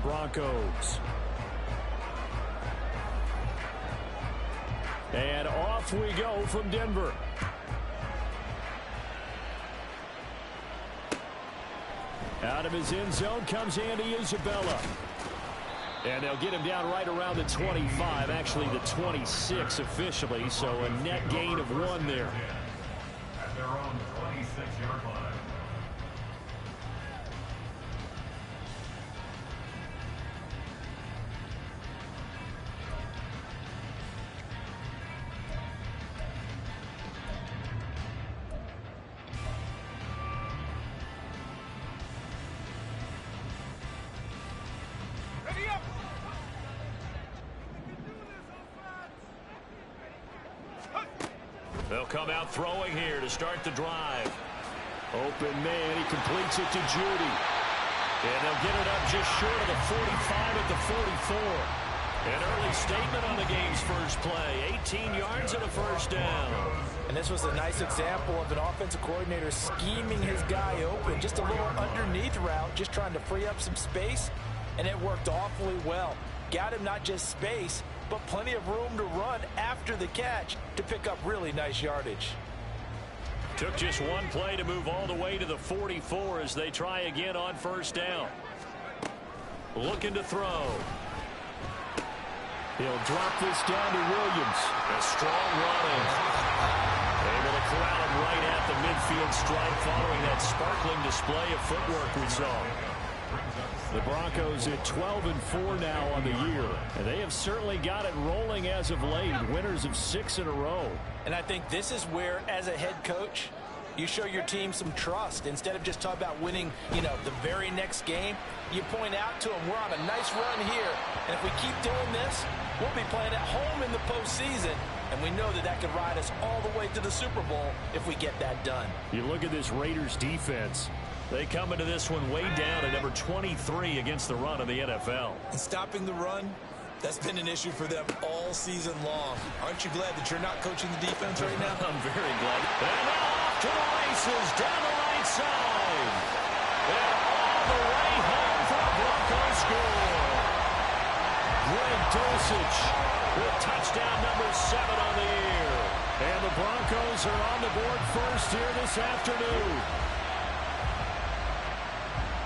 Broncos. And off we go from Denver. Out of his end zone comes Andy Isabella. And they'll get him down right around the 25, actually the 26 officially, so a net gain of 1 there. At their own 26-yard line. They'll come out throwing here to start the drive. Open man, he completes it to Judy. And they'll get it up just short of the 45 at the 44. An early statement on the game's first play. 18 yards and a first down. And this was a nice example of an offensive coordinator scheming his guy open. Just a little underneath route, just trying to free up some space. And it worked awfully well. Got him not just space, but plenty of room to run after the catch to pick up really nice yardage. Took just one play to move all the way to the 44 as they try again on first down. Looking to throw. He'll drop this down to Williams. A strong running. Able to corral him right at the midfield stripe following that sparkling display of footwork we saw. The Broncos at 12-4 now on the year, and they have certainly got it rolling as of late. Winners of 6 in a row. And I think this is where, as a head coach, you show your team some trust. Instead of just talking about winning, the very next game, you point out to them, we're on a nice run here, and if we keep doing this, we'll be playing at home in the postseason, and we know that that could ride us all the way to the Super Bowl if we get that done. You look at this Raiders defense. They come into this one way down at number 23 against the run of the NFL. And stopping the run, that's been an issue for them all season long. Aren't you glad that you're not coaching the defense right now? I'm very glad. And now off to the races down the right side. And all the way home for a Broncos score. Greg Dulcich with touchdown number 7 on the year. And the Broncos are on the board first here this afternoon.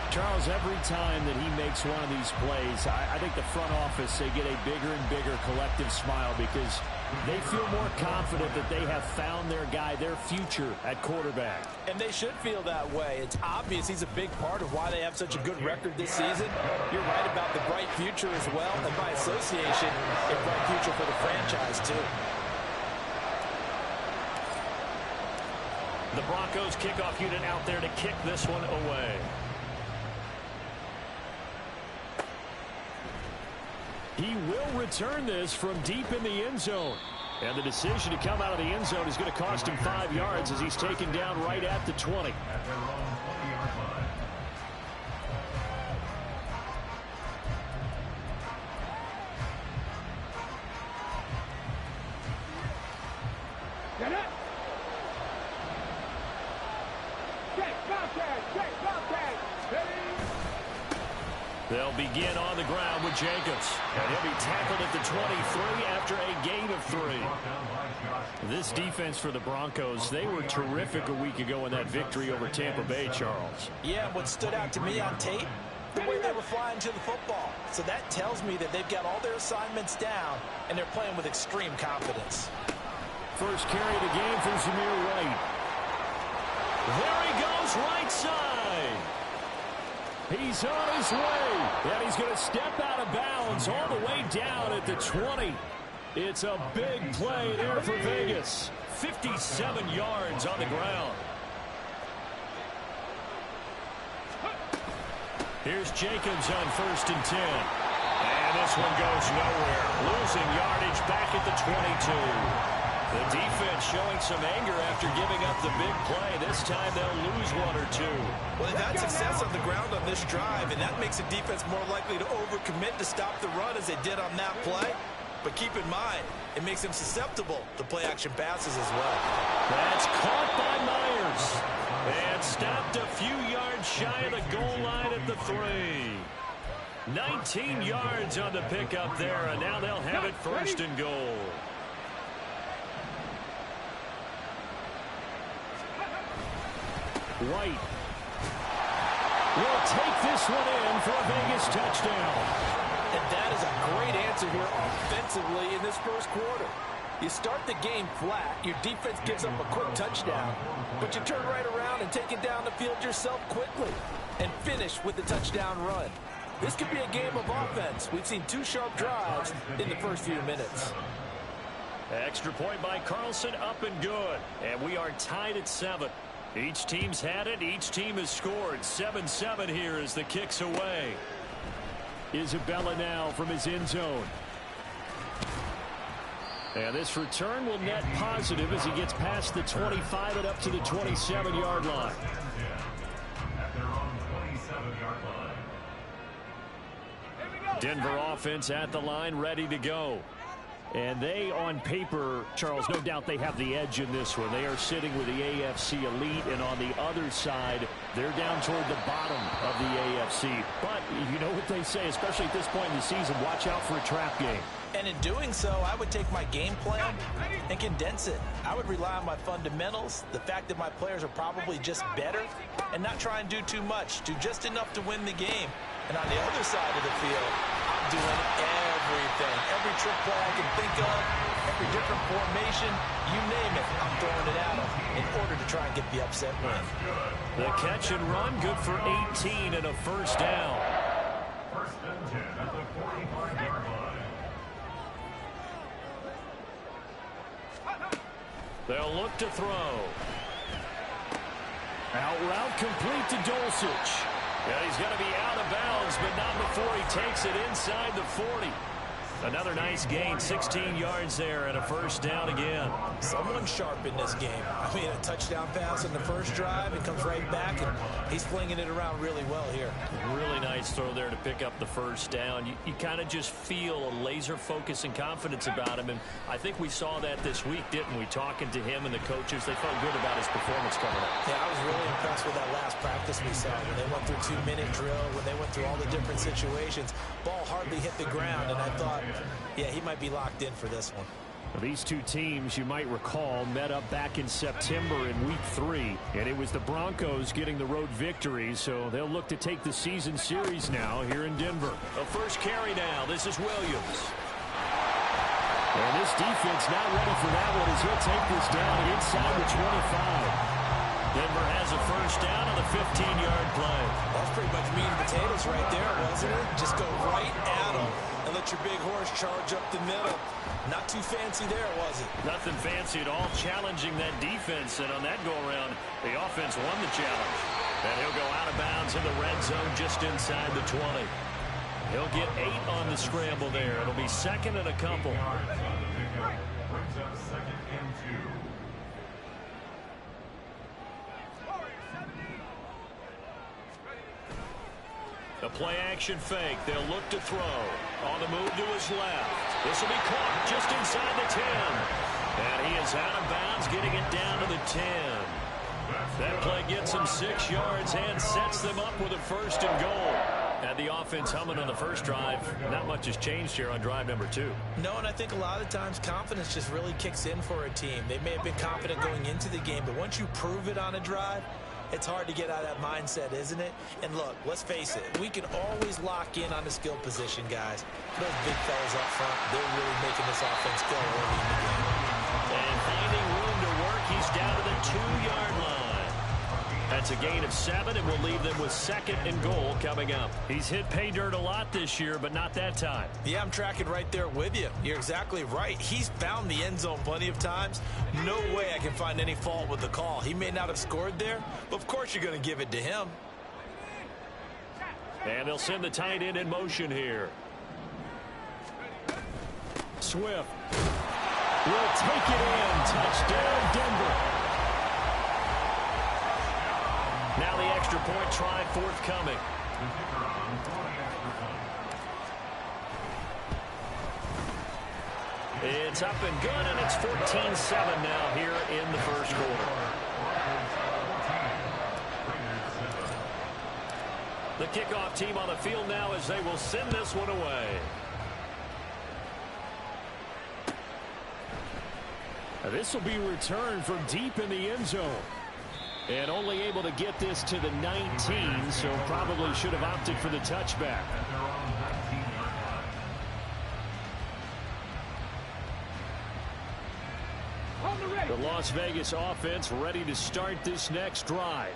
Charles, every time that he makes one of these plays, I think the front office, they get a bigger and bigger collective smile because they feel more confident that they have found their guy, their future at quarterback. And they should feel that way. It's obvious he's a big part of why they have such a good record this season. You're right about the bright future as well, and by association, a bright future for the franchise, too. The Broncos kickoff unit out there to kick this one away. He will return this from deep in the end zone. And the decision to come out of the end zone is going to cost him 5 yards as he's taken down right at the 20. At their own 20-yard line. Get it! Check, Bobcat! Check, Bobcat! They'll begin on the ground with Jacobs. And he'll be tackled at the 23 after a gain of 3. This defense for the Broncos, they were terrific a week ago in that victory over Tampa Bay, Charles. Yeah, what stood out to me on tape, the way they were flying to the football. So that tells me that they've got all their assignments down, and they're playing with extreme confidence. First carry of the game for Zamir White. There he goes, right side. He's on his way, and he's going to step out of bounds all the way down at the 20. It's a big play there for Vegas. 57 yards on the ground. Here's Jacobs on 1st and 10. And this one goes nowhere. Losing yardage back at the 22. The defense showing some anger after giving up the big play. This time they'll lose 1 or 2. Well, they've had success on the ground on this drive, and that makes the defense more likely to overcommit to stop the run as they did on that play. But keep in mind, it makes them susceptible to play-action passes as well. That's caught by Myers. And stopped a few yards shy of the goal line at the 3. 19 yards on the pickup there, and now they'll have it first and goal. White will take this one in for a Vegas touchdown. And that is a great answer here offensively in this first quarter. You start the game flat, your defense gives up a quick touchdown, but you turn right around and take it down the field yourself quickly and finish with the touchdown run. This could be a game of offense. We've seen 2 sharp drives in the first few minutes. Extra point by Carlson, up and good. And we are tied at 7. Each team's had it. Each team has scored. 7-7 here as the kick's away. Isabella now from his end zone. And this return will net positive as he gets past the 25 and up to the 27-yard line. At their own 27-yard line. Denver offense at the line, ready to go. And they, on paper, Charles, no doubt they have the edge in this one. They are sitting with the AFC elite, and on the other side, they're down toward the bottom of the AFC. But you know what they say, especially at this point in the season, watch out for a trap game. And in doing so, I would take my game plan and condense it. I would rely on my fundamentals, the fact that my players are probably just better, and not try and do too much, do just enough to win the game. And on the other side of the field, I'm doing everything. Every trick play I can think of, every different formation, you name it, I'm throwing it at them in order to try and get the upset win. The catch and run, good for 18 and a first down. First and 10 at the 45-yard line. They'll look to throw. Out route complete to Dulcich. And he's going to be out of bounds, but not before he takes it inside the 40. Another nice gain, 16 yards there, and a first down again. Someone sharp in this game. I mean, a touchdown pass in the first drive, it comes right back, and he's flinging it around really well here. Really nice throw there to pick up the first down. You kind of just feel a laser focus and confidence about him, and I think we saw that this week, didn't we? Talking to him and the coaches, they felt good about his performance coming up. Yeah, I was really impressed with that last practice we saw when they went through 2-minute drill, when they went through all the different situations. Ball hardly hit the ground, and I thought, yeah, he might be locked in for this one. These two teams, you might recall, met up back in September in Week 3, and it was the Broncos getting the road victory, so they'll look to take the season series now here in Denver. A first carry now. This is Williams. And this defense not ready for that one as he'll take this down inside the 25. Denver has a first down on the 15-yard play. That's pretty much meat and potatoes right there, wasn't it? Just go right at them and let your big horse charge up the middle. Not too fancy there, was it? Nothing fancy at all, challenging that defense, and on that go-around, the offense won the challenge. And he'll go out of bounds in the red zone just inside the 20. He'll get 8 on the scramble there. It'll be second and a couple. Brings up second and 2. The play-action fake. They'll look to throw. On the move to his left. This will be caught just inside the 10. And he is out of bounds, getting it down to the 10. That play gets him 6 yards and sets them up with a first and goal. Had the offense humming on the first drive. Not much has changed here on drive number 2. No, and I think a lot of times confidence just really kicks in for a team. They may have been confident going into the game, but once you prove it on a drive, it's hard to get out of that mindset, isn't it? And look, let's face it, we can always lock in on the skill position, guys. Those big fellas up front, they're really making this offense go early in the game. And finding room to work, he's down to the 2-yard line. That's a gain of 7, and we'll leave them with second and goal coming up. He's hit pay dirt a lot this year, but not that time. Yeah, I'm tracking right there with you. You're exactly right. He's found the end zone plenty of times. No way I can find any fault with the call. He may not have scored there, but of course you're going to give it to him. And they'll send the tight end in motion here. Swift will take it in. Touchdown, Denver. Now the extra point try forthcoming. It's up and good, and it's 14-7 now here in the first quarter. The kickoff team on the field now as they will send this one away. This will be returned from deep in the end zone. And only able to get this to the 19, so probably should have opted for the touchback. The Las Vegas offense ready to start this next drive.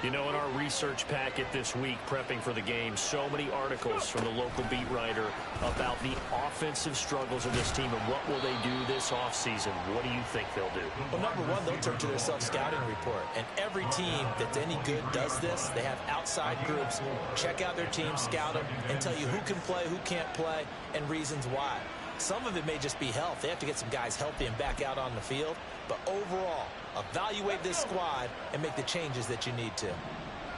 You know, in our research packet this week, prepping for the game, so many articles from the local beat writer about the offensive struggles of this team and what will they do this offseason. What do you think they'll do? Well, number one, they'll turn to their self-scouting report. And every team that's any good does this. They have outside groups. Check out their team, scout them, and tell you who can play, who can't play, and reasons why. Some of it may just be health. They have to get some guys healthy and back out on the field. But overall, evaluate this squad and make the changes that you need to.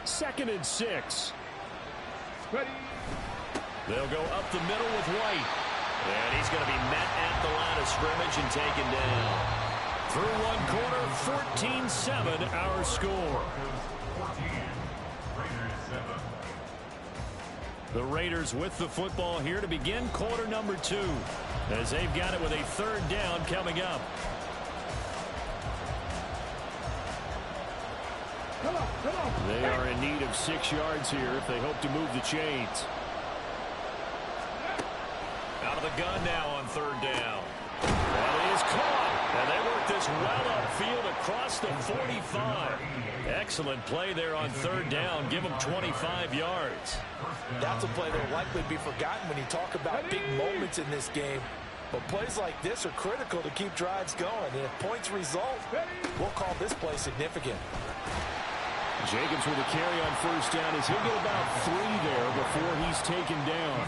2nd and 6. Ready. They'll go up the middle with White. And he's going to be met at the line of scrimmage and taken down. Through one quarter, 14-7 our score. The Raiders with the football here to begin quarter number 2. As they've got it with a 3rd down coming up. They are in need of 6 yards here if they hope to move the chains. Out of the gun now on 3rd down. That is caught. And they work this well upfield across the 45. Excellent play there on 3rd down. Give them 25 yards. That's a play that will likely be forgotten when you talk about big moments in this game. But plays like this are critical to keep drives going. And if points result, we'll call this play significant. Jacobs with a carry on 1st down as he'll get about 3 there before he's taken down.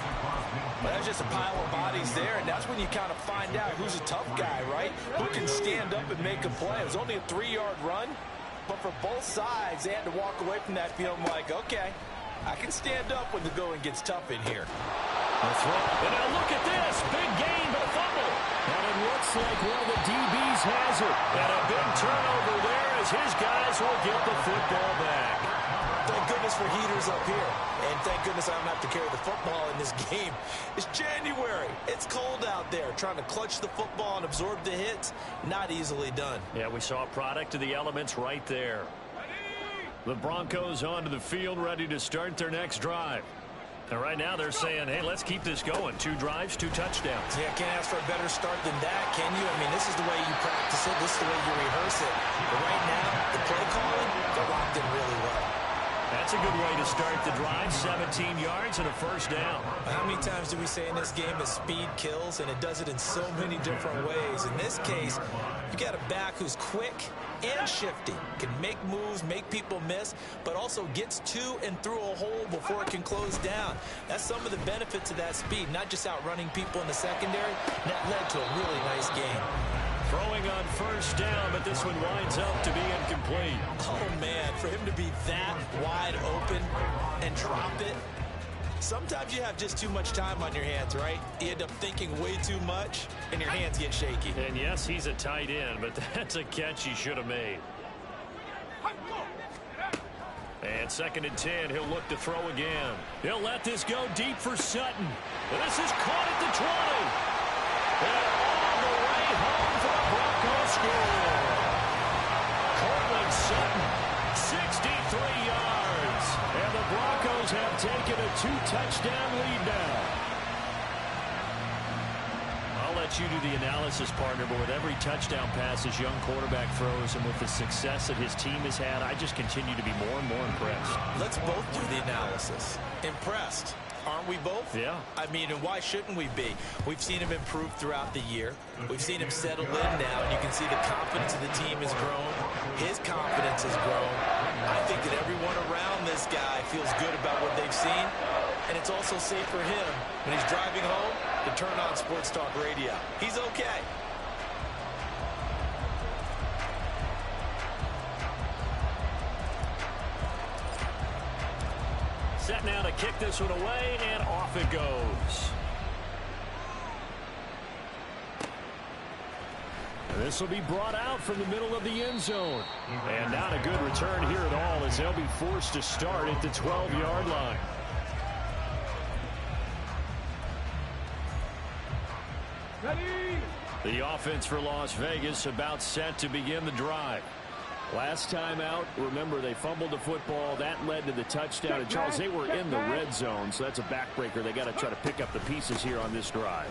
But that's just a pile of bodies there, and that's when you kind of find out who's a tough guy, right? Who can stand up and make a play. It was only a 3-yard run, but for both sides, they had to walk away from that feeling like, okay, I can stand up when the going gets tough in here. And now look at this. Big gain, but a fumble. And it looks like one of the DBs has it. And a big turnover there as his guys will get the football back. Thank goodness for heaters up here. And thank goodness I don't have to carry the football in this game. It's January. It's cold out there. Trying to clutch the football and absorb the hits, not easily done. Yeah, we saw a product of the elements right there. The Broncos onto the field, ready to start their next drive. And right now they're saying, hey, let's keep this going. 2 drives, 2 touchdowns. Yeah, can't ask for a better start than that, can you? I mean, this is the way you practice it. This is the way you rehearse it. But right now, the play calling, they're locked in really well. That's a good way to start the drive. 17 yards and a 1st down. How many times do we say in this game that speed kills, and it does it in so many different ways? In this case, you got a back who's quick and shifty, can make moves, make people miss, but also gets to and through a hole before it can close down. That's some of the benefits of that speed, not just outrunning people in the secondary. That led to a really nice game. Throwing on 1st down, but this one winds up to be incomplete. Oh, man, for him to be that wide open and drop it. Sometimes you have just too much time on your hands, right? You end up thinking way too much, and your hands get shaky. And yes, he's a tight end, but that's a catch he should have made. And 2nd and 10, he'll look to throw again. He'll let this go deep for Sutton. And this is caught at the 20. And all the way home for a Broncos score. Cortland Sutton, 63 yards. And the Broncos have taken a 2-touchdown lead now. I'll let you do the analysis, partner, but with every touchdown pass his young quarterback throws and with the success that his team has had, I just continue to be more and more impressed. Let's both do the analysis. Impressed. Aren't we both? Yeah. I mean, and why shouldn't we be? We've seen him improve throughout the year. We've seen him settle in now, and you can see the confidence of the team has grown. His confidence has grown. I think that everyone around this guy feels good about what they've seen, and it's also safe for him when he's driving home to turn on Sports Talk Radio. He's okay. Set now to kick this one away, and off it goes. And this will be brought out from the middle of the end zone. And not a good return here at all as they'll be forced to start at the 12-yard line. Ready. The offense for Las Vegas about set to begin the drive. Last time out, remember, they fumbled the football. That led to the touchdown. And, Charles, they were in the red zone, so that's a backbreaker. They got to try to pick up the pieces here on this drive.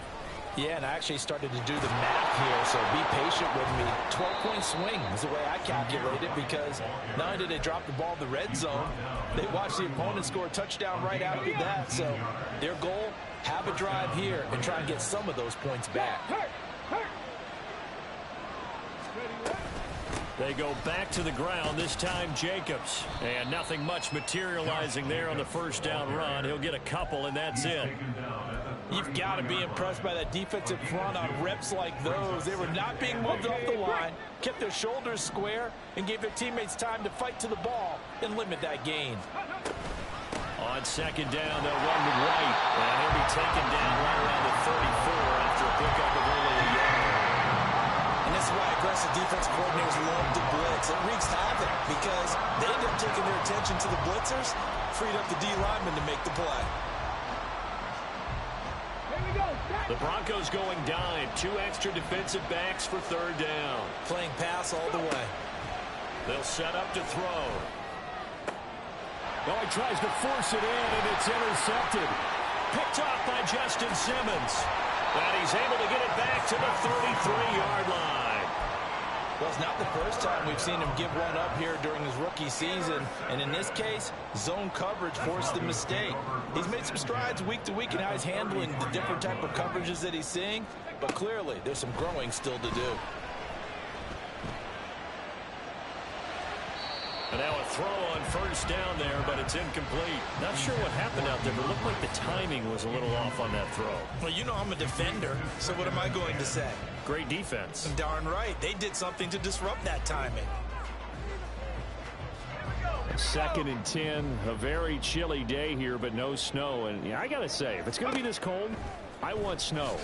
Yeah, and I actually started to do the math here, so be patient with me. 12-point swing is the way I calculate it, because not only did they drop the ball in the red zone, they watched the opponent score a touchdown right after that. So their goal, have a drive here and try and get some of those points back. They go back to the ground, this time Jacobs. And nothing much materializing there on the first down run. He'll get a couple, and that's it. You've got to be impressed by that defensive front on reps like those. They were not being moved off the line, kept their shoulders square, and gave their teammates time to fight to the ball and limit that gain. On second down, they'll run with White. And he'll be taken down right around the 34 after a pickup of only a yard. And this is why aggressive defense coordinators love to blitz. It wreaks havoc because they end up taking their attention to the blitzers, freed up the D lineman to make the play. The Broncos going dime. 2 extra defensive backs for third down. Playing pass all the way. They'll set up to throw. Oh, he tries to force it in, and it's intercepted. Picked off by Justin Simmons. And he's able to get it back to the 33-yard line. Well, it's not the first time we've seen him give one up here during his rookie season. And in this case, zone coverage forced the mistake. He's made some strides week to week in how he's handling the different type of coverages that he's seeing. But clearly, there's some growing still to do. And now a throw on first down there, but it's incomplete. Not sure what happened out there, but it looked like the timing was a little off on that throw. Well, you know I'm a defender, so what am I going to say? Great defense. Darn right. They did something to disrupt that timing. 2nd and 10, a very chilly day here, but no snow. And yeah, I got to say, if it's going to be this cold, I want snow.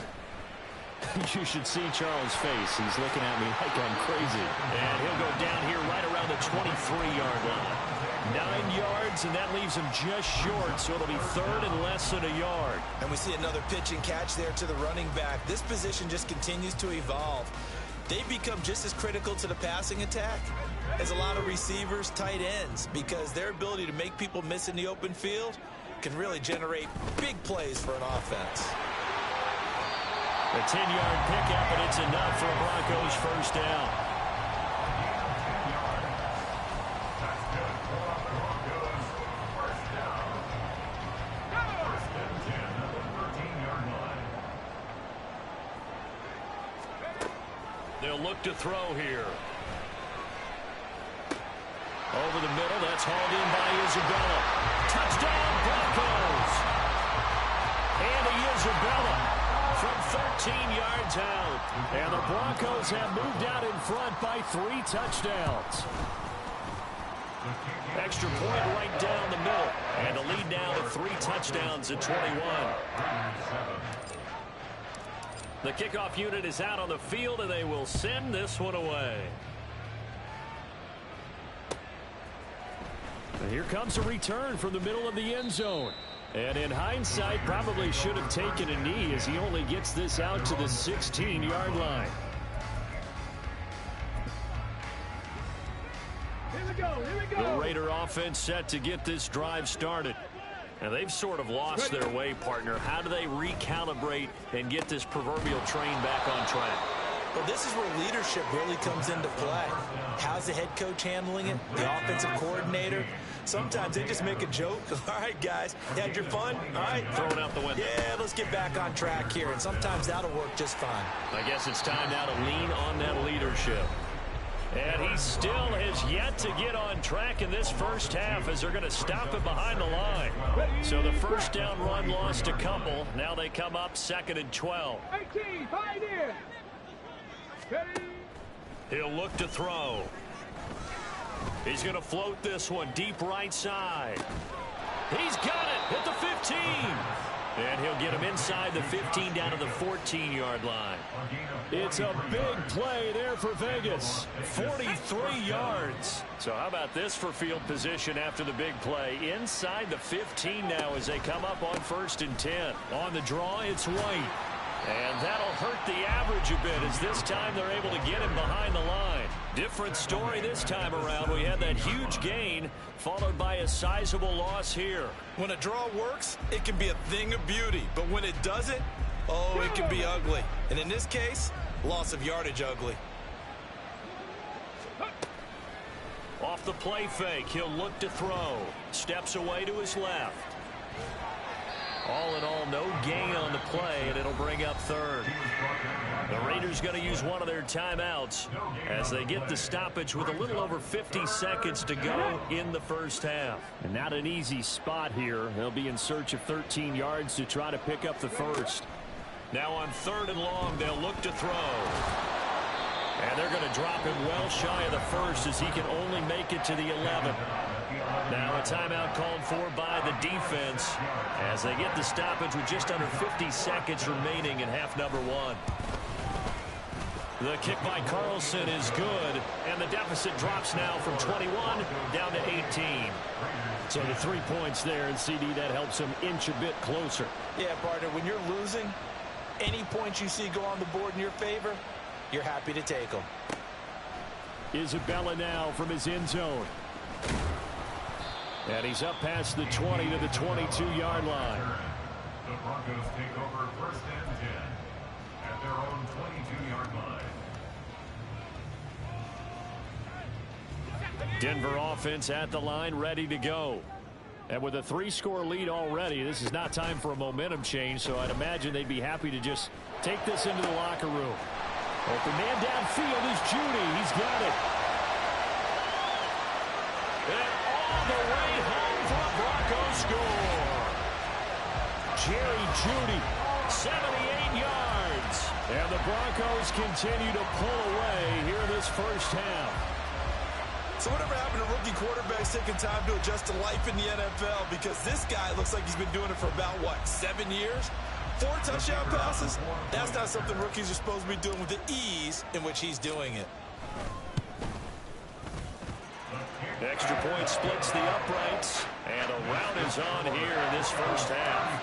You should see Charles' face. He's looking at me like I'm crazy. And he'll go down here right around the 23-yard line. 9 yards, and that leaves him just short, so it'll be third and less than a yard. And we see another pitch and catch there to the running back. This position just continues to evolve. They become just as critical to the passing attack as a lot of receivers, tight ends, because their ability to make people miss in the open field can really generate big plays for an offense. A 10-yard pickup, and it's enough for a Broncos first down. They'll look to throw here. Over the middle, that's hauled in by Isabella. Touchdown, Broncos! Andy Isabella from 13 yards out. And the Broncos have moved out in front by 3 touchdowns. Extra point right down the middle. And the lead now to 3 touchdowns at 21. The kickoff unit is out on the field, and they will send this one away. And here comes a return from the middle of the end zone. And in hindsight, probably should have taken a knee as he only gets this out to the 16-yard line. Here we go. Here we go. The Raider offense set to get this drive started. And they've sort of lost their way, partner. How do they recalibrate and get this proverbial train back on track? Well, this is where leadership really comes into play. How's the head coach handling it? The offensive coordinator? Sometimes they just make a joke. All right, guys, you had your fun? All right. Throw it out the window. Yeah, let's get back on track here. And sometimes that'll work just fine. I guess it's time now to lean on that leadership. And he still has yet to get on track in this first half as they're going to stop him behind the line. So the first down run lost a couple. Now they come up 2nd and 12. 18, Pioneer. Ready. He'll look to throw. He's going to float this one deep right side. He's got it at the 15. And he'll get him inside the 15 down to the 14-yard line. It's a big play there for Vegas. 43 yards. So how about this for field position after the big play? Inside the 15 now as they come up on 1st and 10. On the draw, it's White. And that'll hurt the average a bit as this time they're able to get him behind the line. Different story this time around. We had that huge gain followed by a sizable loss here. When a draw works, it can be a thing of beauty. But when it doesn't, oh, it can be ugly. And in this case, loss of yardage ugly. Off the play fake, he'll look to throw. Steps away to his left. All in all, no gain on the play, and it'll bring up third. The Raiders going to use one of their timeouts as they get the stoppage with a little over 50 seconds to go in the first half. And not an easy spot here. They'll be in search of 13 yards to try to pick up the first. Now on 3rd and long, they'll look to throw. And they're going to drop him well shy of the first as he can only make it to the 11. Now a timeout called for by the defense as they get the stoppage with just under 50 seconds remaining in half number 1. The kick by Carlson is good, and the deficit drops now from 21 down to 18. So the 3 points there, and CD, that helps him inch a bit closer. Yeah, partner, when you're losing, any points you see go on the board in your favor, you're happy to take them. Isabella now from his end zone. And he's up past the 20 to the 22-yard line. The Broncos take over 1st and 10 at their own 22-yard line. Denver offense at the line, ready to go. And with a 3-score lead already, this is not time for a momentum change, so I'd imagine they'd be happy to just take this into the locker room. Open man downfield is Judy. He's got it. And all the way home for a Broncos score. Jerry Judy, 78 yards. And the Broncos continue to pull away here in this first half. So whatever happened to rookie quarterbacks taking time to adjust to life in the NFL? Because this guy looks like he's been doing it for about, 7 years? 4 touchdown passes? That's not something rookies are supposed to be doing with the ease in which he's doing it. Extra point splits the uprights, and a rout is on here in this first half.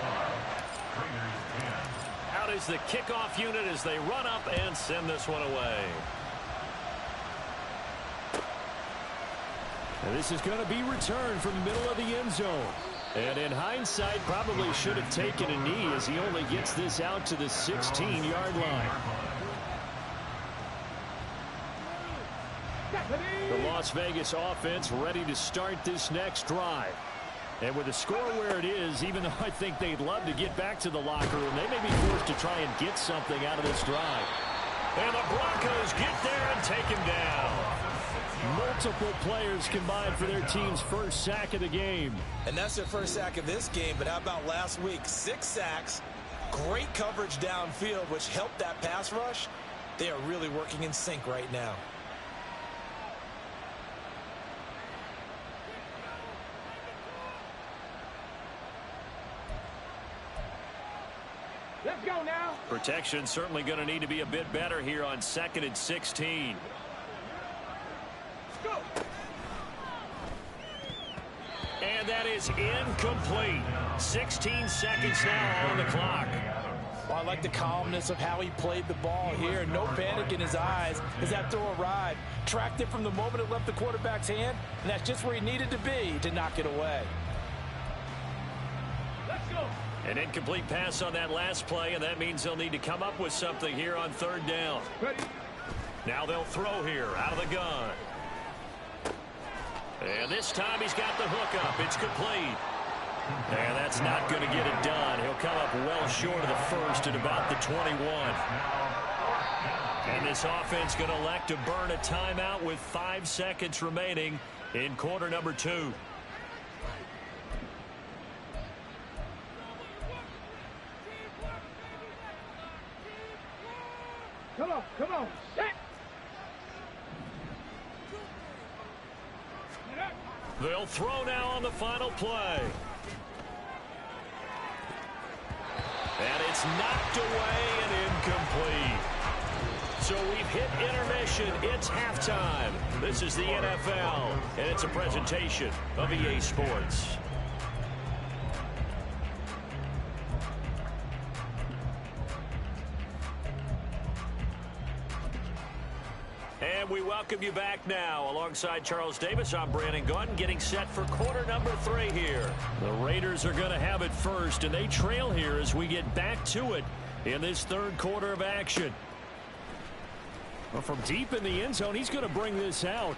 Out is the kickoff unit as they run up and send this one away. And this is going to be returned from the middle of the end zone. And in hindsight, probably should have taken a knee as he only gets this out to the 16-yard line. The Las Vegas offense ready to start this next drive. And with the score where it is, even though I think they'd love to get back to the locker room, they may be forced to try and get something out of this drive. And the Broncos get there and take him down. Multiple players combined for their team's first sack of the game. And that's their first sack of this game, but how about last week? 6 sacks, great coverage downfield, which helped that pass rush. They are really working in sync right now. Let's go now. Protection certainly going to need to be a bit better here on 2nd and 16. Go. And that is incomplete. 16 seconds now on the clock. Well, I like the calmness of how he played the ball here. No panic in his eyes as that throw arrived. Tracked it from the moment it left the quarterback's hand, and that's just where he needed to be to knock it away. Let's go. An incomplete pass on that last play, and that means they'll need to come up with something here on 3rd down. Ready. Now they'll throw here out of the gun. And this time he's got the hook up. It's complete. And that's not going to get it done. He'll come up well short of the first at about the 21. And this offense going to elect to burn a timeout with 5 seconds remaining in quarter number 2. Come on. Set. They'll throw now on the final play. And it's knocked away and incomplete. So we've hit intermission. It's halftime. This is the NFL, and it's a presentation of EA Sports. And we welcome you back now. Alongside Charles Davis, I'm Brandon Gunn, getting set for quarter number 3 here. The Raiders are going to have it first, and they trail here as we get back to it in this third quarter of action. Well, from deep in the end zone, he's going to bring this out.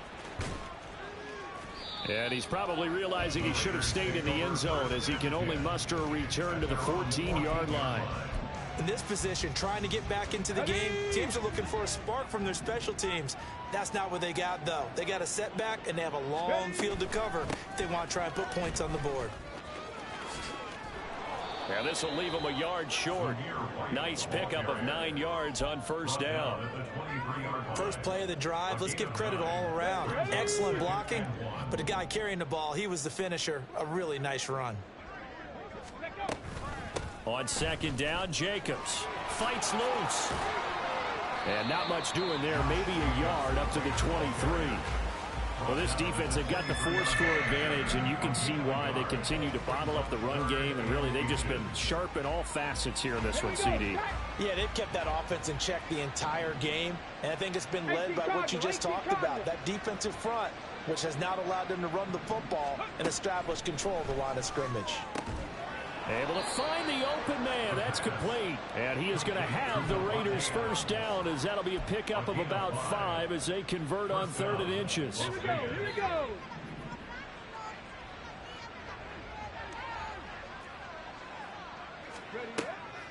And he's probably realizing he should have stayed in the end zone as he can only muster a return to the 14-yard line. In this position, trying to get back into the game, teams are looking for a spark from their special teams. That's not what they got, though. They got a setback, and they have a long field to cover if they want to try and put points on the board. Now this will leave him a yard short. Nice pickup of 9 yards on first down. First play of the drive, let's give credit all around. Excellent blocking, but the guy carrying the ball, he was the finisher. A really nice run. On second down, Jacobs fights loose. And not much doing there, maybe a yard up to the 23. Well, this defense, they've got the 4-score advantage, and you can see why they continue to bottle up the run game, and really they've just been sharp in all facets here in this one, CD. Yeah, they've kept that offense in check the entire game, and I think it's been led by what you just talked about, that defensive front, which has not allowed them to run the football and establish control of the line of scrimmage. Able to find the open man. That's complete. And he is going to have the Raiders first down, as that'll be a pickup of about 5 as they convert on 3rd and inches. Here we go. Here we go.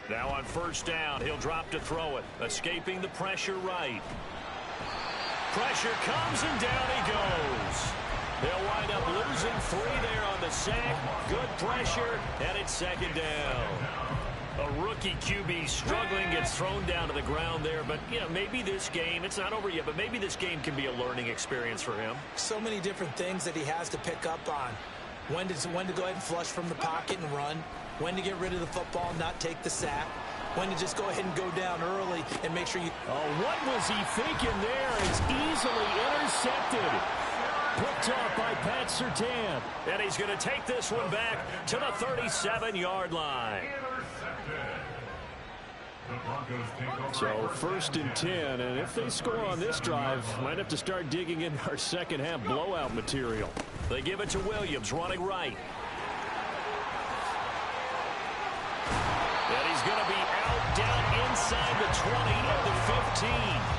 Now on first down, he'll drop to throw it. Escaping the pressure right. Pressure comes and down he goes. They'll wind up losing 3 there on the sack. Good pressure, and it's second down. A rookie QB struggling, gets thrown down to the ground there. But, you know, maybe this game, it's not over yet, but maybe this game can be a learning experience for him. So many different things that he has to pick up on. When to go ahead and flush from the pocket and run. When to get rid of the football and not take the sack. When to just go ahead and go down early and make sure you... Oh, what was he thinking there? It's easily intercepted. Picked off by Pat Surtain. And he's going to take this one back to the 37-yard line. So 1st and 10, and if they score on this drive, might have to start digging in our second half blowout material. They give it to Williams, running right. And he's going to be out down inside the 20 at the 15.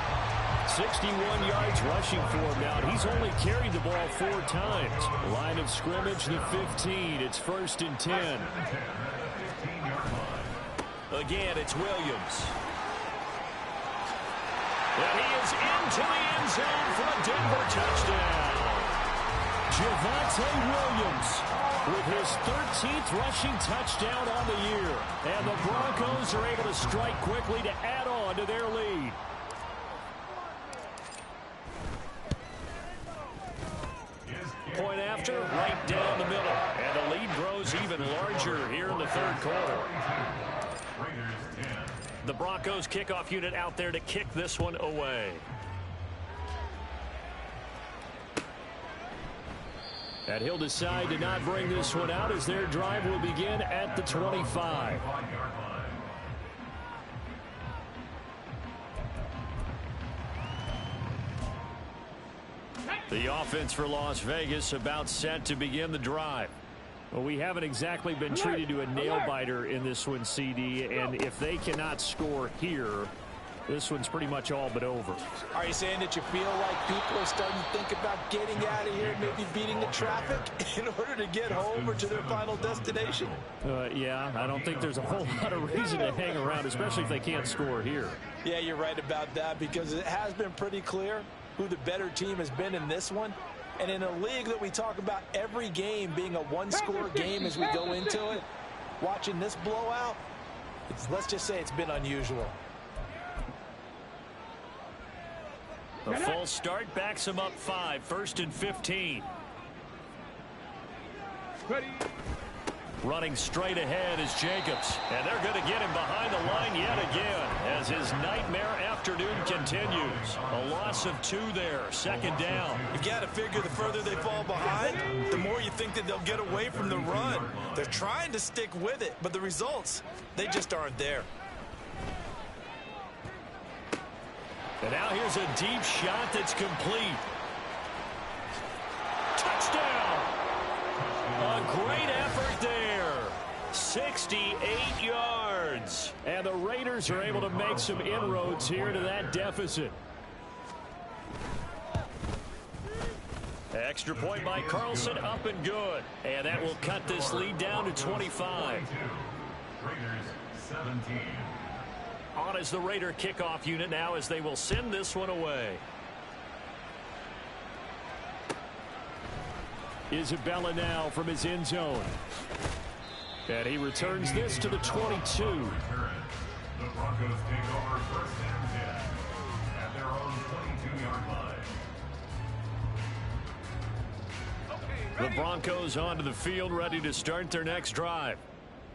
61 yards rushing for him now. He's only carried the ball 4 times. Line of scrimmage, the 15. It's 1st and 10. Again, it's Williams. And he is into the end zone for a Denver touchdown. Javonte Williams with his 13th rushing touchdown on the year. And the Broncos are able to strike quickly to add on to their lead. Point after, right down the middle. And the lead grows even larger here in the third quarter. The Broncos kickoff unit out there to kick this one away. And he'll decide to not bring this one out as their drive will begin at the 25. The offense for Las Vegas about set to begin the drive. Well, we haven't exactly been treated to a nail-biter in this one, CD, and if they cannot score here, this one's pretty much all but over. Are you saying that you feel like people are starting to think about getting out of here, maybe beating the traffic in order to get home or to their final destination? Yeah, I don't think there's a whole lot of reason to hang around, especially if they can't score here. Yeah, you're right about that, because it has been pretty clear who the better team has been in this one. And in a league that we talk about every game being a one-score game as we go into it, watching this blowout, let's just say it's been unusual. A false start backs him up 5, 1st and 15. Ready. Running straight ahead is Jacobs. And they're going to get him behind the line yet again as his nightmare afternoon continues. A loss of 2 there, 2nd down. You've got to figure the further they fall behind, the more you think that they'll get away from the run. They're trying to stick with it, but the results, they just aren't there. And now here's a deep shot that's complete. Touchdown! A great effort there. 68 yards. And the Raiders are able to make some inroads here to that deficit. Extra point by Carlson, up and good. And that will cut this lead down to 25. Raiders 17. On is the Raider kickoff unit now as they will send this one away. Isabella now from his end zone. And he returns this to the 22. The Broncos take over first and 10 at their own 22-yard line. The Broncos onto the field, ready to start their next drive.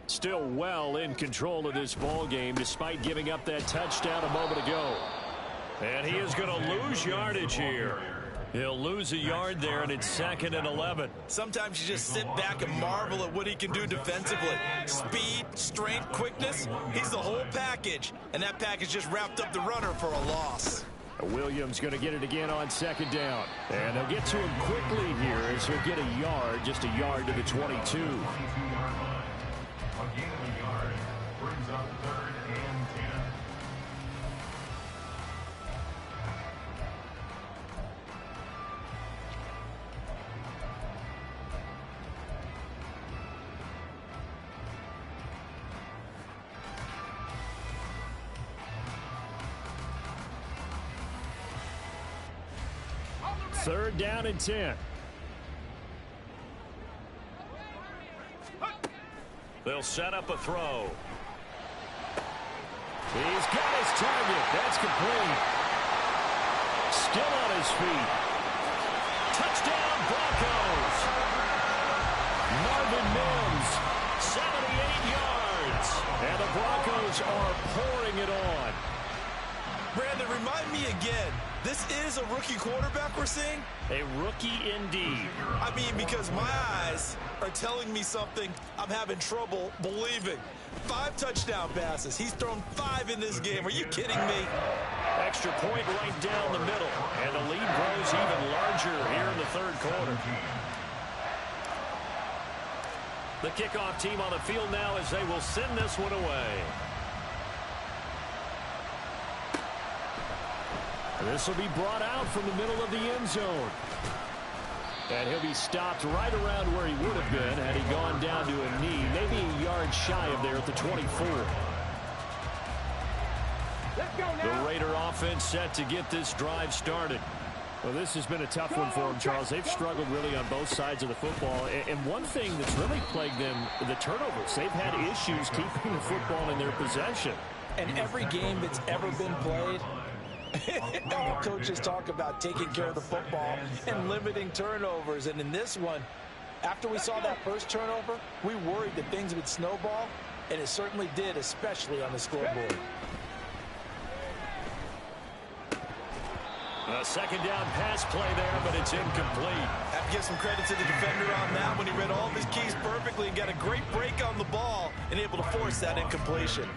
Still well in control of this ball game despite giving up that touchdown a moment ago. And he is going to lose yardage here. He'll lose a yard there, and it's 2nd and 11. Sometimes you just sit back and marvel at what he can do defensively. Speed, strength, quickness, he's the whole package. And that package just wrapped up the runner for a loss. Williams going to get it again on 2nd down. And they'll get to him quickly here as he'll get a yard, just a yard to the 22. 22-yard line. A gain of a yard brings up 3rd and 10. Third down and 10. They'll set up a throw. He's got his target. That's complete. Still on his feet. Touchdown, Broncos. Marvin Mims, 78 yards. And the Broncos are pouring it on. Brandon, remind me again, this is a rookie quarterback we're seeing? A rookie indeed. I mean, because my eyes are telling me something I'm having trouble believing. 5 touchdown passes. He's thrown 5 in this game. Are you kidding me? Extra point right down the middle. And the lead grows even larger here in the 3rd quarter. The kickoff team on the field now as they will send this one away. This will be brought out from the middle of the end zone. And he'll be stopped right around where he would have been had he gone down to a knee, maybe a yard shy of there at the 24. Let's go now. The Raider offense set to get this drive started. Well, this has been a tough one for them, Charles. They've struggled really on both sides of the football. And one thing that's really plagued them, the turnovers. They've had issues keeping the football in their possession. And every game that's ever been played, all coaches talk about taking care of the football and limiting turnovers. And in this one, after we saw that first turnover, we worried that things would snowball, and it certainly did, especially on the scoreboard. A 2nd down pass play there, but it's incomplete. Have to give some credit to the defender on that when he read all of his keys perfectly and got a great break on the ball and able to force that incompletion.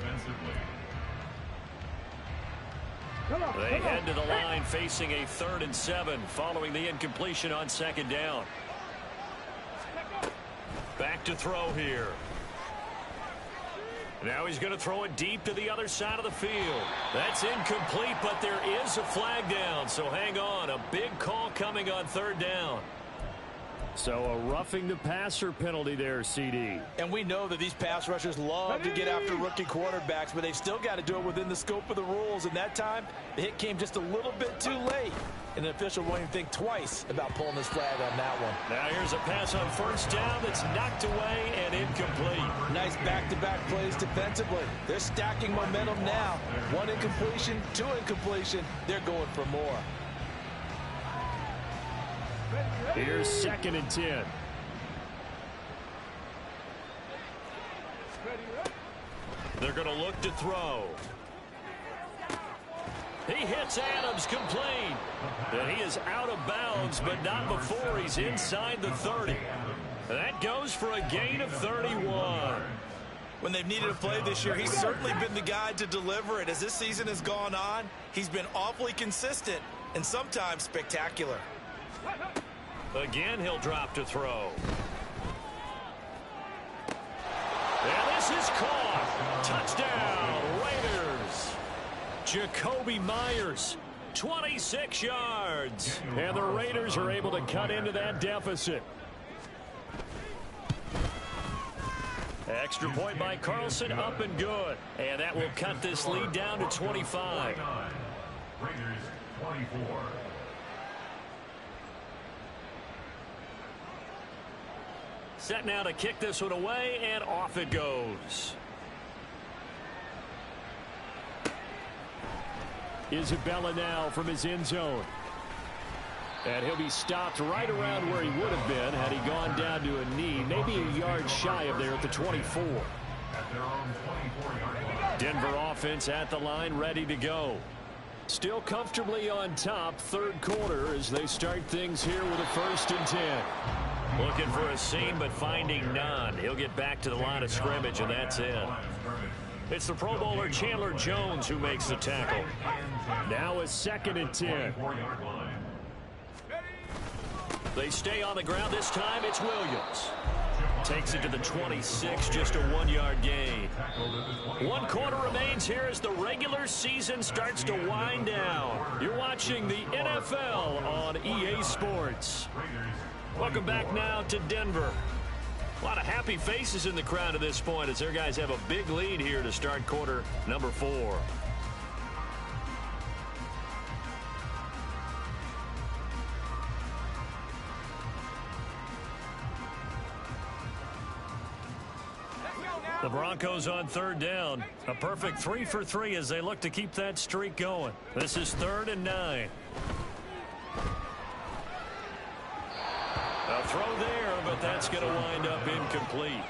They head to the line facing a 3rd and 7 following the incompletion on 2nd down. Back to throw here. Now he's going to throw it deep to the other side of the field. That's incomplete, but there is a flag down, so hang on. A big call coming on 3rd down. So a roughing the passer penalty there, CD. And we know that these pass rushers love to get after rookie quarterbacks, but they've still got to do it within the scope of the rules. And that time, the hit came just a little bit too late. And the official won't even think twice about pulling his flag on that one. Now here's a pass on 1st down that's knocked away and incomplete. Nice back-to-back plays defensively. They're stacking momentum now. 1 incompletion, 2 incompletion. They're going for more. Here's 2nd and 10. They're going to look to throw. He hits Adams complete. And he is out of bounds, but not before he's inside the 30. That goes for a gain of 31. When they've needed a play this year, he's certainly been the guy to deliver it. As this season has gone on, he's been awfully consistent and sometimes spectacular. Again, he'll drop to throw. And this is caught. Touchdown, Raiders. Jacoby Myers, 26 yards. And the Raiders are able to cut into that deficit. Extra point by Carlson, up and good. And that will cut this lead down to 25. Raiders 24. Set now to kick this one away, and off it goes. Isabella now from his end zone. And he'll be stopped right around where he would have been had he gone down to a knee, maybe a yard shy of there at the 24. At their own 24-yard line. Denver offense at the line, ready to go. Still comfortably on top, third quarter as they start things here with a 1st and 10. Looking for a seam, but finding none. He'll get back to the line of scrimmage, and that's it. It's the Pro Bowler Chandler Jones who makes the tackle. Now a 2nd and 10. They stay on the ground. This time it's Williams. Takes it to the 26, just a 1-yard gain. 1 quarter remains here as the regular season starts to wind down. You're watching the NFL on EA Sports. Welcome back now to Denver. A lot of happy faces in the crowd at this point as their guys have a big lead here to start quarter number 4. The Broncos on 3rd down. A perfect 3 for 3 as they look to keep that streak going. This is 3rd and 9. A throw there, but that's going to wind up incomplete.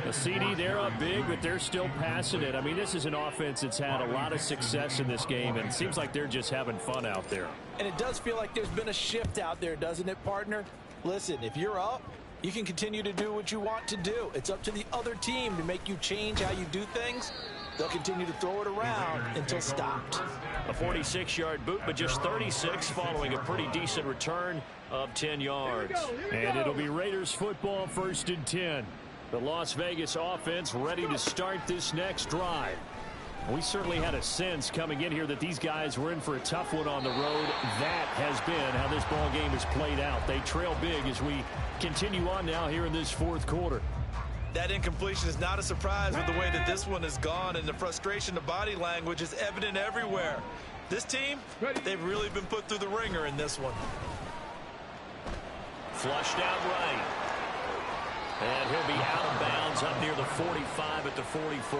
The CD, they're up big, but they're still passing it. I mean, this is an offense that's had a lot of success in this game, and it seems like they're just having fun out there. And it does feel like there's been a shift out there, doesn't it, partner? Listen, if you're up, you can continue to do what you want to do. It's up to the other team to make you change how you do things. They'll continue to throw it around until stopped. A 46-yard boot, but just 36 following a pretty decent return of 10 yards. And it'll be Raiders football, 1st and 10. The Las Vegas offense ready to start this next drive. We certainly had a sense coming in here that these guys were in for a tough one on the road. That has been how this ball game has played out. They trail big as we continue on now here in this 4th quarter. That incompletion is not a surprise with the way that this one has gone, and the frustration, the body language is evident everywhere. This team, they've really been put through the ringer in this one. Flushed out right. And he'll be out of bounds up near the 45 at the 44.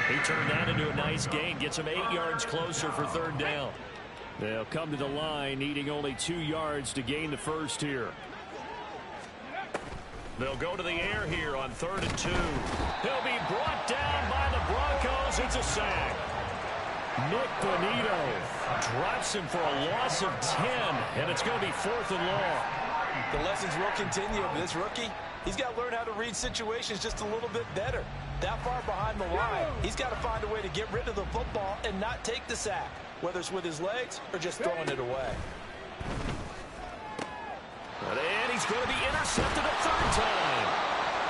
He turned that into a nice gain, gets him 8 yards closer for 3rd down. They'll come to the line needing only 2 yards to gain the first here. They'll go to the air here on 3rd and 2. He'll be brought down by the Broncos. It's a sack. Nick Bonito drops him for a loss of 10, and it's going to be 4th and long. The lessons will continue, but this rookie, he's got to learn how to read situations just a little bit better. That far behind the line, he's got to find a way to get rid of the football and not take the sack, whether it's with his legs or just throwing it away. And he's going to be intercepted a 3rd time.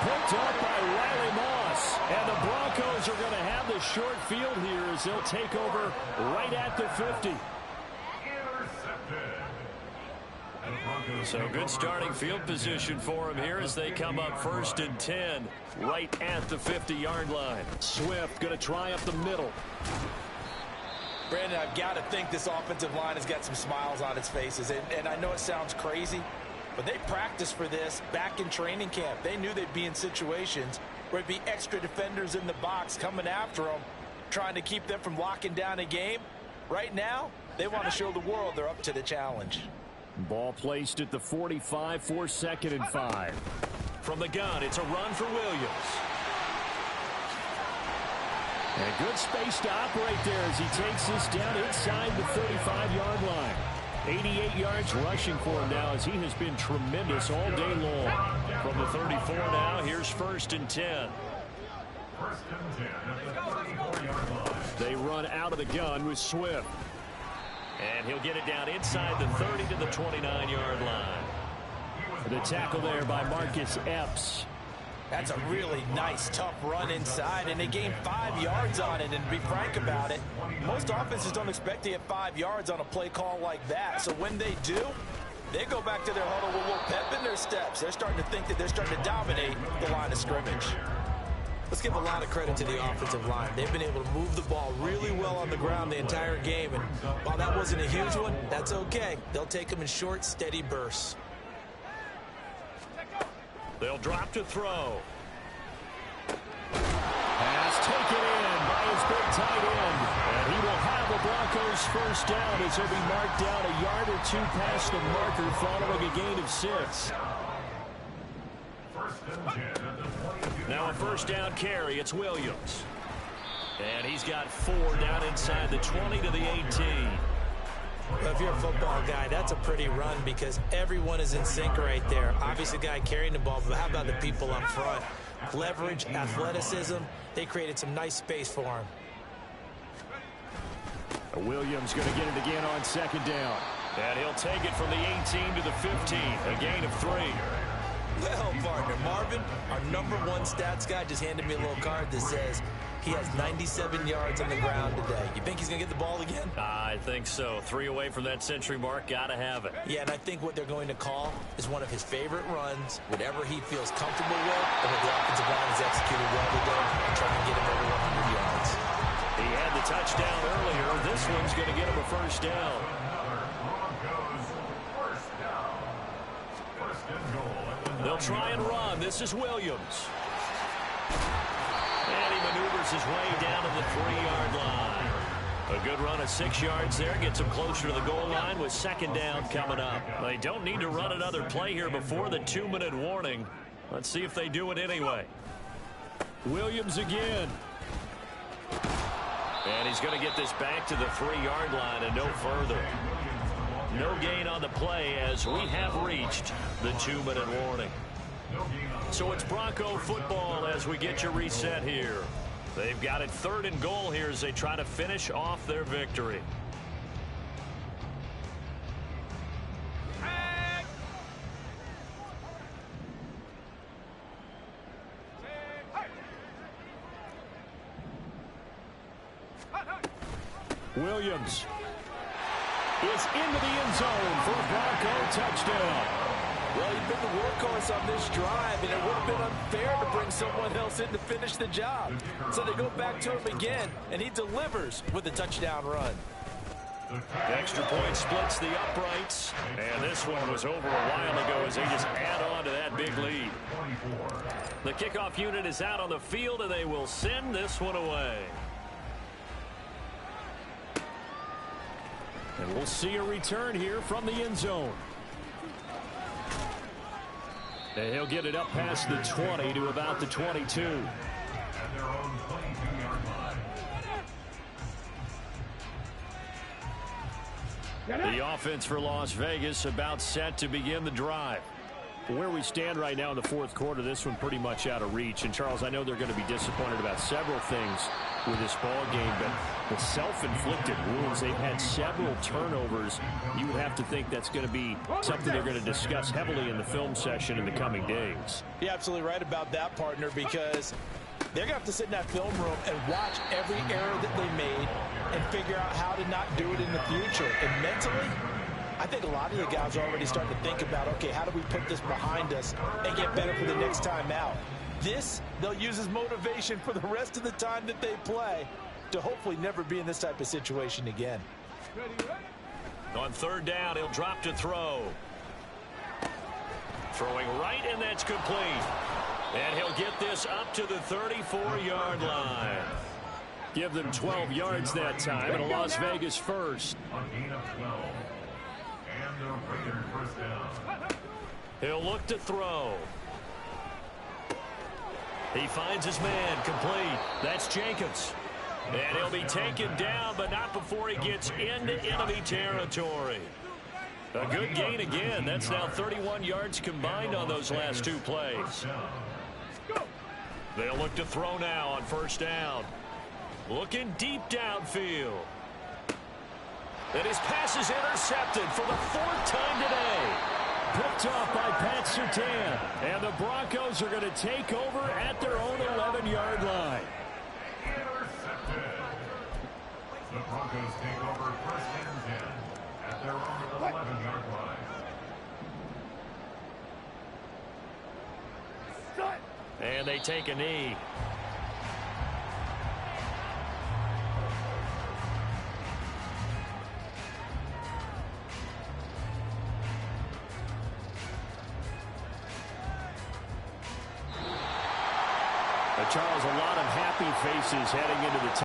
Picked up by Riley Moss. And the Broncos are going to have the short field here as they'll take over right at the 50. So good starting field position for him here as they come up 1st and 10 right at the 50-yard line. Swift going to try up the middle. Brandon, I've got to think this offensive line has got some smiles on its faces. And I know it sounds crazy, but they practiced for this back in training camp. They knew they'd be in situations where it'd be extra defenders in the box coming after them, trying to keep them from locking down a game. Right now, they want to show the world they're up to the challenge. Ball placed at the 45 for 2nd and 5. From the gun, it's a run for Williams. And a good space to operate there as he takes this down inside the 35-yard line. 88 yards rushing for him now as he has been tremendous all day long. From the 34 now, here's 1st and 10. First and 10 at the 34-yard line. They run out of the gun with Swift. And he'll get it down inside the 30 to the 29-yard line. The tackle there by Marcus Epps. That's a really nice, tough run inside, and they gained 5 yards on it. And to be frank about it, most offenses don't expect to get 5 yards on a play call like that. So when they do, they go back to their huddle with a little pep in their steps. They're starting to think that they're starting to dominate the line of scrimmage. Let's give a lot of credit to the offensive line. They've been able to move the ball really well on the ground the entire game. And while that wasn't a huge one, that's okay. They'll take them in short, steady bursts. They'll drop to throw. Pass taken in by his big tight end. And he will have the Broncos first down as he'll be marked down a yard or two past the marker following a gain of 6. First and 10 at the 22. Now a first down carry. It's Williams. And he's got 4 down inside the 20 to the 18. Well, if you're a football guy, that's a pretty run because everyone is in sync right there. Obviously, the guy carrying the ball, but how about the people up front? Leverage, athleticism, they created some nice space for him. Williams going to get it again on second down. And he'll take it from the 18 to the 15, a gain of 3. Well, partner, Marvin, our #1 stats guy just handed me a little card that says he has 97 yards on the ground today. You think he's going to get the ball again? I think so. 3 away from that century mark. Got to have it. Yeah, and I think what they're going to call is one of his favorite runs, whatever he feels comfortable with, and what the offensive line has executed well today, and trying to get him over 100 yards. He had the touchdown earlier. This one's going to get him a first down. Broncos first down. First and goal. They'll try and run. This is Williams. And he maneuvers his way down to the 3-yard line. A good run of 6 yards there. Gets him closer to the goal line with second down coming up. They don't need to run another play here before the 2-minute warning. Let's see if they do it anyway. Williams again. And he's going to get this back to the 3-yard line and no further. No gain on the play as we have reached the 2-minute warning. So it's Bronco football as we get you reset here. They've got it 3rd and goal here as they try to finish off their victory. Williams is into the end zone for a Bronco touchdown. Well, he's been the workhorse on this drive, and it would have been unfair to bring someone else in to finish the job. So they go back to him again, and he delivers with a touchdown run. The extra point splits the uprights, and this one was over a while ago as they just add on to that big lead. The kickoff unit is out on the field, and they will send this one away. And we'll see a return here from the end zone. And he'll get it up past the 20 to about the 22. At their own 22-yard line. The offense for Las Vegas about set to begin the drive. Where we stand right now in the 4th quarter, this one pretty much out of reach. And, Charles, I know they're going to be disappointed about several things with this ball game, but the self-inflicted wounds, they've had several turnovers. You would have to think that's going to be something they're going to discuss heavily in the film session in the coming days. You're absolutely right about that, partner, because they're going to have to sit in that film room and watch every error that they made and figure out how to not do it in the future. And mentally, I think a lot of the guys are already starting to think about, okay, how do we put this behind us and get better for the next time out? This, they'll use as motivation for the rest of the time that they play to hopefully never be in this type of situation again. On 3rd down, he'll drop to throw. Throwing right, and that's complete. And he'll get this up to the 34-yard line. Give them 12 yards that time, and a Las Vegas first. A gain of 12. And the Raiders first down. He'll look to throw. He finds his man, complete. That's Jenkins. And he'll be taken down, but not before he gets into enemy territory. A good gain again. That's now 31 yards combined on those last 2 plays. They'll look to throw now on first down. Looking deep downfield. And his pass is intercepted for the 4th time today. Picked off by Pat Surtain. And the Broncos are going to take over at their own 11-yard line. Intercepted. The Broncos take over first and 10 at their own 11-yard line. And they take a knee. Charles, a lot of happy faces heading into the